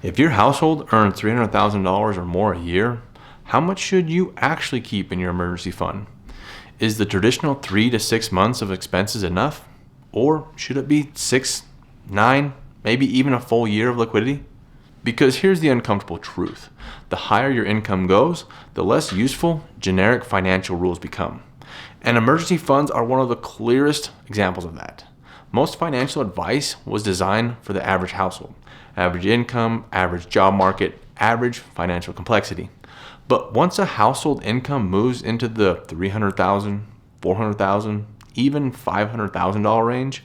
If your household earns $300,000 or more a year, how much should you actually keep in your emergency fund? Is the traditional 3 to 6 months of expenses enough? Or should it be 6, 9, maybe even a full year of liquidity? Because here's the uncomfortable truth. The higher your income goes, the less useful generic financial rules become. And emergency funds are one of the clearest examples of that. Most financial advice was designed for the average household. Average income, average job market, average financial complexity. But once a household income moves into the $300,000, $400,000, even $500,000 range,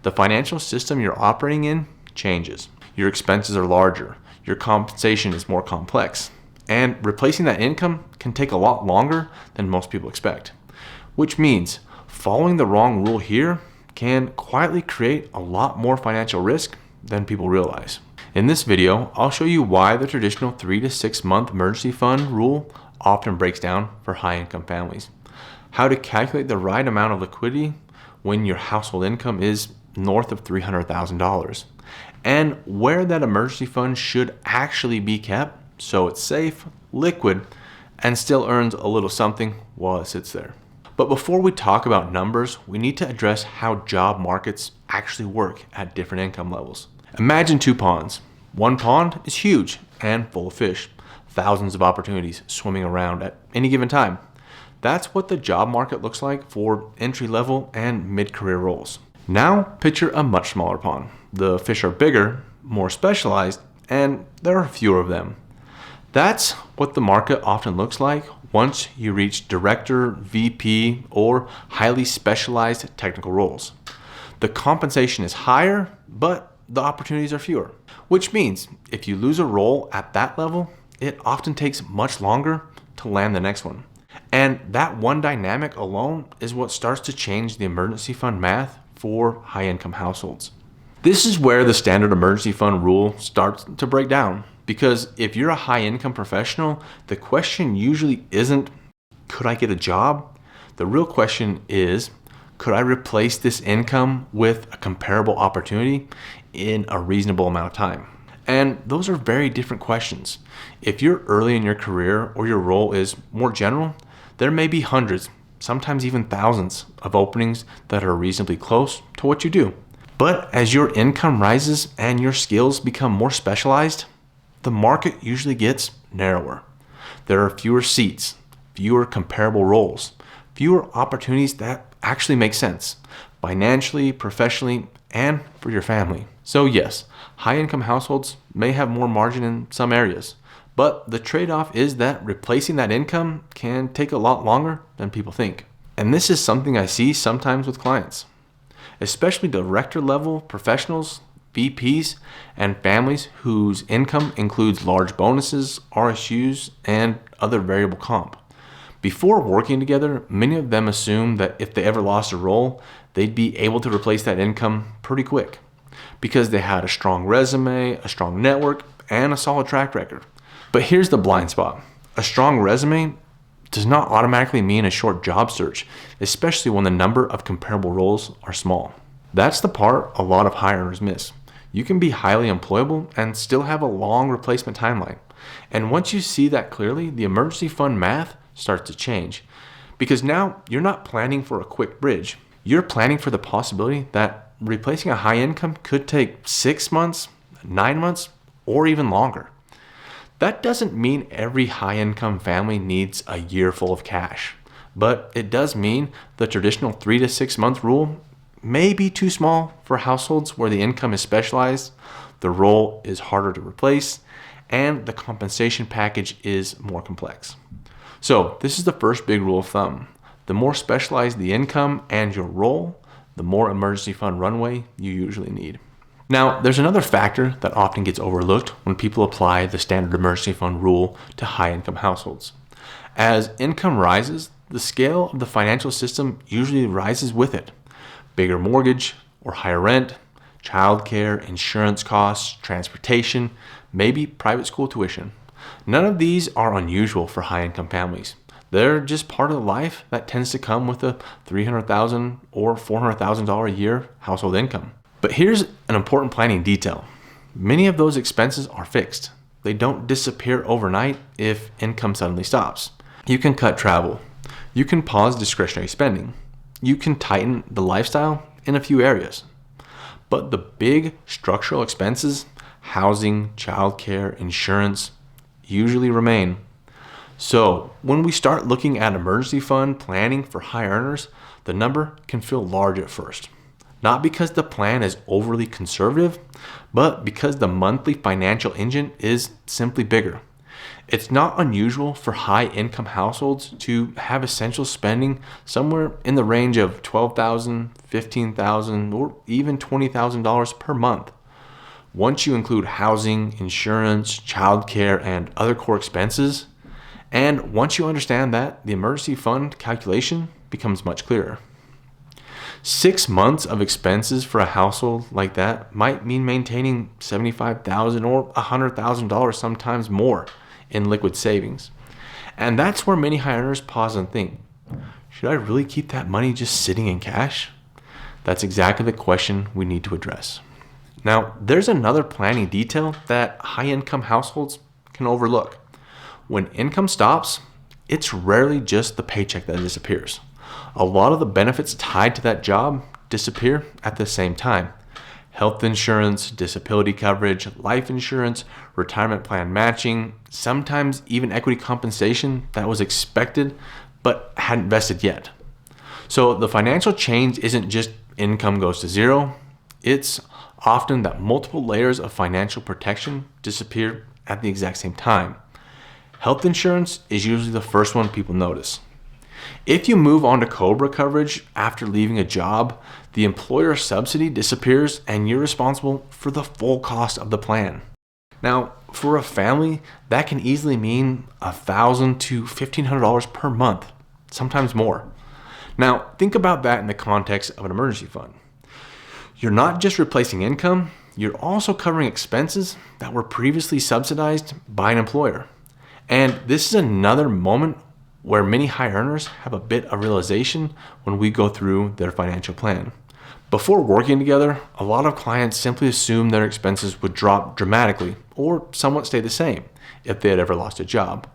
the financial system you're operating in changes. Your expenses are larger, your compensation is more complex, and replacing that income can take a lot longer than most people expect. Which means following the wrong rule here can quietly create a lot more financial risk than people realize. In this video, I'll show you why the traditional 3 to 6 month emergency fund rule often breaks down for high income families, how to calculate the right amount of liquidity when your household income is north of $300,000, and where that emergency fund should actually be kept so it's safe, liquid, and still earns a little something while it sits there. But before we talk about numbers, we need to address how job markets actually work at different income levels. Imagine two ponds. One pond is huge and full of fish, thousands of opportunities swimming around at any given time. That's what the job market looks like for entry-level and mid-career roles. Now picture a much smaller pond. The fish are bigger, more specialized, and there are fewer of them. That's what the market often looks like once you reach director, VP, or highly specialized technical roles. The compensation is higher, but the opportunities are fewer, which means if you lose a role at that level, it often takes much longer to land the next one. And that one dynamic alone is what starts to change the emergency fund math for high-income households. This is where the standard emergency fund rule starts to break down, because if you're a high-income professional, the question usually isn't, could I get a job? The real question is, could I replace this income with a comparable opportunity in a reasonable amount of time? And those are very different questions. If you're early in your career or your role is more general, there may be hundreds, sometimes even thousands of openings that are reasonably close to what you do. But as your income rises and your skills become more specialized, the market usually gets narrower. There are fewer seats, fewer comparable roles, fewer opportunities that actually make sense financially, professionally, and for your family. So yes, high-income households may have more margin in some areas, but the trade-off is that replacing that income can take a lot longer than people think. And this is something I see sometimes with clients, especially director-level professionals, VPs, and families whose income includes large bonuses, RSUs, and other variable comp. Before working together, many of them assume that if they ever lost a role, they'd be able to replace that income pretty quick because they had a strong resume, a strong network, and a solid track record. But here's the blind spot. A strong resume does not automatically mean a short job search, especially when the number of comparable roles are small. That's the part a lot of high earners miss. You can be highly employable and still have a long replacement timeline. And once you see that clearly, the emergency fund math starts to change. Because now you're not planning for a quick bridge. You're planning for the possibility that replacing a high income could take 6 months, 9 months, or even longer. That doesn't mean every high income family needs a year full of cash, but it does mean the traditional 3 to 6 month rule may be too small for households where the income is specialized, the role is harder to replace, and the compensation package is more complex. So this is the first big rule of thumb. The more specialized the income and your role, the more emergency fund runway you usually need. Now, there's another factor that often gets overlooked when people apply the standard emergency fund rule to high-income households. As income rises, the scale of the financial system usually rises with it. Bigger mortgage or higher rent, childcare, insurance costs, transportation, maybe private school tuition. None of these are unusual for high-income families. They're just part of the life that tends to come with a $300,000 or $400,000 a year household income. But here's an important planning detail. many of those expenses are fixed. They don't disappear overnight if income suddenly stops. You can cut travel. You can pause discretionary spending. You can tighten the lifestyle in a few areas. But the big structural expenses, housing, childcare, insurance, usually remain. So when we start looking at emergency fund planning for high earners, the number can feel large at first. Not because the plan is overly conservative, but because the monthly financial engine is simply bigger. It's not unusual for high-income households to have essential spending somewhere in the range of $12,000, $15,000, or even $20,000 per month. Once you include housing, insurance, childcare, and other core expenses, and once you understand that, the emergency fund calculation becomes much clearer. 6 months of expenses for a household like that might mean maintaining $75,000 or $100,000, sometimes more, in liquid savings. And that's where many high earners pause and think, should I really keep that money just sitting in cash? That's exactly the question we need to address. Now, there's another planning detail that high-income households can overlook. When income stops, it's rarely just the paycheck that disappears. A lot of the benefits tied to that job disappear at the same time. Health insurance, disability coverage, life insurance, retirement plan matching, sometimes even equity compensation that was expected but hadn't vested yet. So the financial change isn't just income goes to zero. It's often that multiple layers of financial protection disappear at the exact same time. Health insurance is usually the first one people notice. If you move on to COBRA coverage after leaving a job, the employer subsidy disappears and you're responsible for the full cost of the plan. Now, for a family, that can easily mean $1,000 to $1,500 per month, sometimes more. Now, think about that in the context of an emergency fund. You're not just replacing income, you're also covering expenses that were previously subsidized by an employer. And this is another moment where many high earners have a bit of realization when we go through their financial plan. Before working together, a lot of clients simply assumed their expenses would drop dramatically or somewhat stay the same if they had ever lost a job.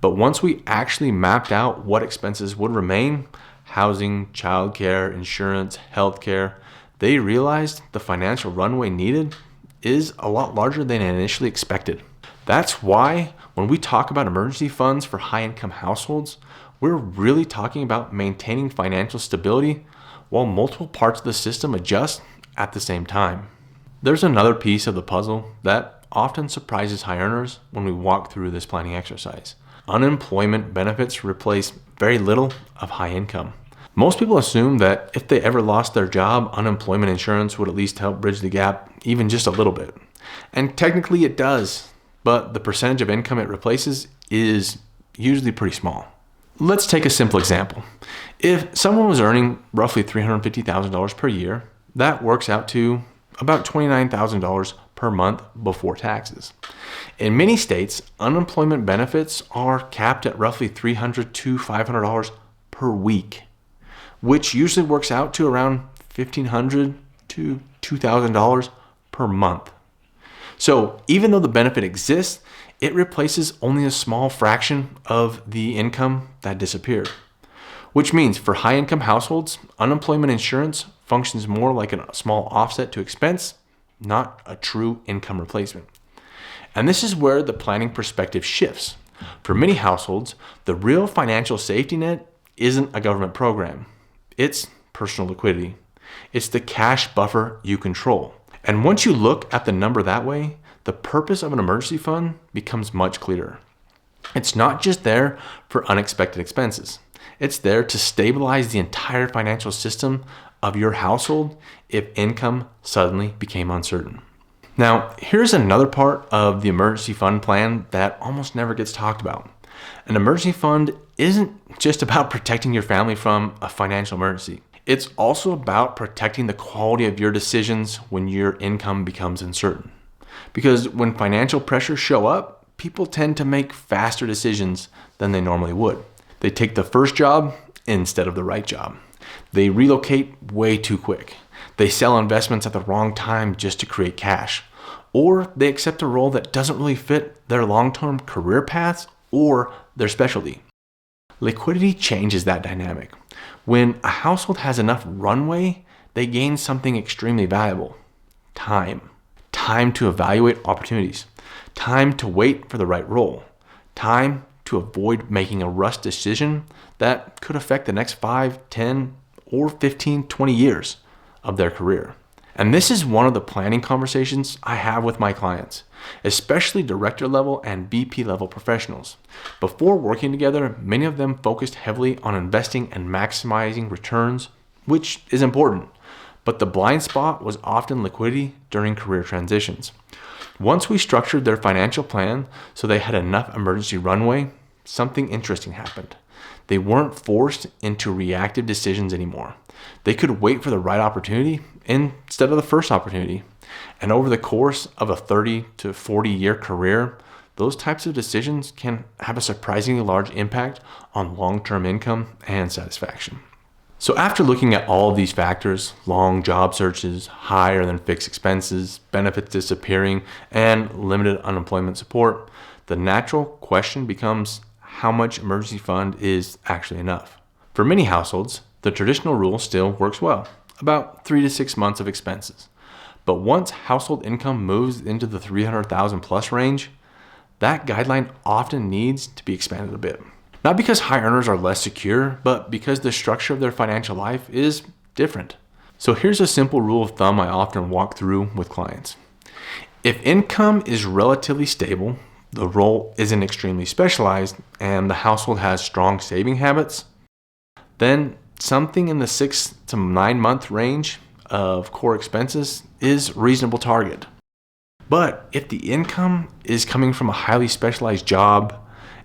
But once we actually mapped out what expenses would remain, housing, childcare, insurance, healthcare, they realized the financial runway needed is a lot larger than initially expected. That's why when we talk about emergency funds for high-income households, we're really talking about maintaining financial stability while multiple parts of the system adjust at the same time. There's another piece of the puzzle that often surprises high earners when we walk through this planning exercise. Unemployment benefits replace very little of high income. Most people assume that if they ever lost their job, unemployment insurance would at least help bridge the gap even just a little bit. And technically it does, but the percentage of income it replaces is usually pretty small. Let's take a simple example. If someone was earning roughly $350,000 per year, that works out to about $29,000 per month before taxes. In many states, unemployment benefits are capped at roughly $300 to $500 per week, which usually works out to around $1,500 to $2,000 per month. So even though the benefit exists, it replaces only a small fraction of the income that disappeared. Which means for high-income households, unemployment insurance functions more like a small offset to expense, not a true income replacement. And this is where the planning perspective shifts. For many households, the real financial safety net isn't a government program. It's personal liquidity. It's the cash buffer you control. And once you look at the number that way, the purpose of an emergency fund becomes much clearer. It's not just there for unexpected expenses. It's there to stabilize the entire financial system of your household if income suddenly became uncertain. Now, here's another part of the emergency fund plan that almost never gets talked about. An emergency fund isn't just about protecting your family from a financial emergency. It's also about protecting the quality of your decisions when your income becomes uncertain. Because when financial pressures show up, people tend to make faster decisions than they normally would. They take the first job instead of the right job. They relocate way too quick. They sell investments at the wrong time just to create cash. or they accept a role that doesn't really fit their long-term career paths or their specialty. Liquidity changes that dynamic. When a household has enough runway, they gain something extremely valuable: time. Time to evaluate opportunities, time to wait for the right role, time to avoid making a rushed decision that could affect the next 5, 10, or 15, 20 years of their career. And this is one of the planning conversations I have with my clients, especially director level and VP level professionals. Before working together, many of them focused heavily on investing and maximizing returns, which is important. But the blind spot was often liquidity during career transitions. Once we structured their financial plan so they had enough emergency runway, something interesting happened. They weren't forced into reactive decisions anymore. They could wait for the right opportunity instead of the first opportunity. And over the course of a 30 to 40 year career, those types of decisions can have a surprisingly large impact on long-term income and satisfaction. So after looking at all of these factors, long job searches, higher than fixed expenses, benefits disappearing, and limited unemployment support, the natural question becomes how much emergency fund is actually enough. For many households, the traditional rule still works well, about 3 to 6 months of expenses. But once household income moves into the 300,000 plus range, that guideline often needs to be expanded a bit. Not because high earners are less secure, but because the structure of their financial life is different. So here's a simple rule of thumb I often walk through with clients. If income is relatively stable, the role isn't extremely specialized, and the household has strong saving habits, then something in the 6 to 9 month range of core expenses is a reasonable target. But if the income is coming from a highly specialized job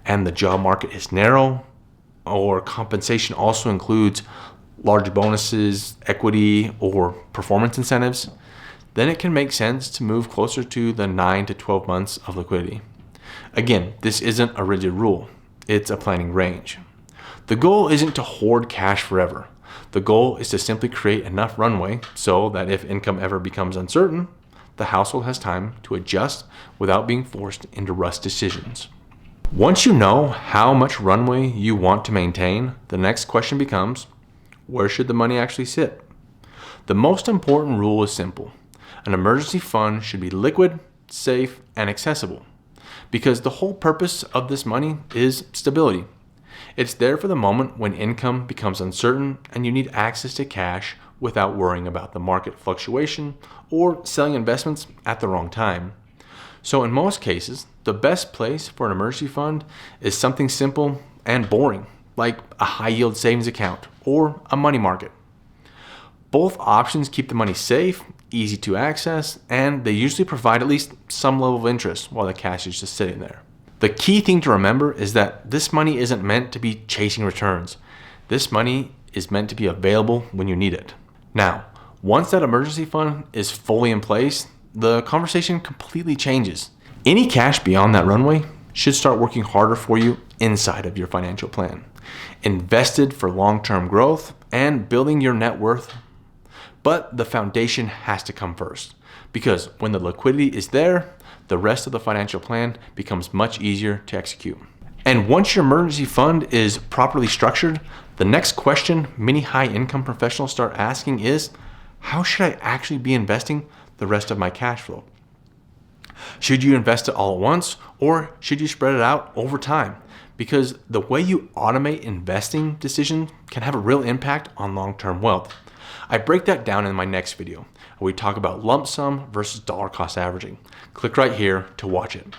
and the job market is narrow, or compensation also includes large bonuses, equity, or performance incentives, then it can make sense to move closer to the 9 to 12 months of liquidity. Again, this isn't a rigid rule, it's a planning range. The goal isn't to hoard cash forever. The goal is to simply create enough runway so that if income ever becomes uncertain, the household has time to adjust without being forced into rushed decisions. Once you know how much runway you want to maintain, the next question becomes, where should the money actually sit? The most important rule is simple. An emergency fund should be liquid, safe, and accessible, because the whole purpose of this money is stability. It's there for the moment when income becomes uncertain and you need access to cash without worrying about the market fluctuation or selling investments at the wrong time. So in most cases, the best place for an emergency fund is something simple and boring, like a high yield savings account or a money market. Both options keep the money safe, easy to access, and they usually provide at least some level of interest while the cash is just sitting there. The key thing to remember is that this money isn't meant to be chasing returns. This money is meant to be available when you need it. Now, once that emergency fund is fully in place, the conversation completely changes. Any cash beyond that runway should start working harder for you inside of your financial plan, invested for long-term growth and building your net worth. But the foundation has to come first, because when the liquidity is there, the rest of the financial plan becomes much easier to execute. And once your emergency fund is properly structured, the next question many high-income professionals start asking is, how should I actually be investing the rest of my cash flow? Should you invest it all at once, or should you spread it out over time? Because the way you automate investing decisions can have a real impact on long-term wealth. I break that down in my next video, where we talk about lump sum versus dollar cost averaging. Click right here to watch it.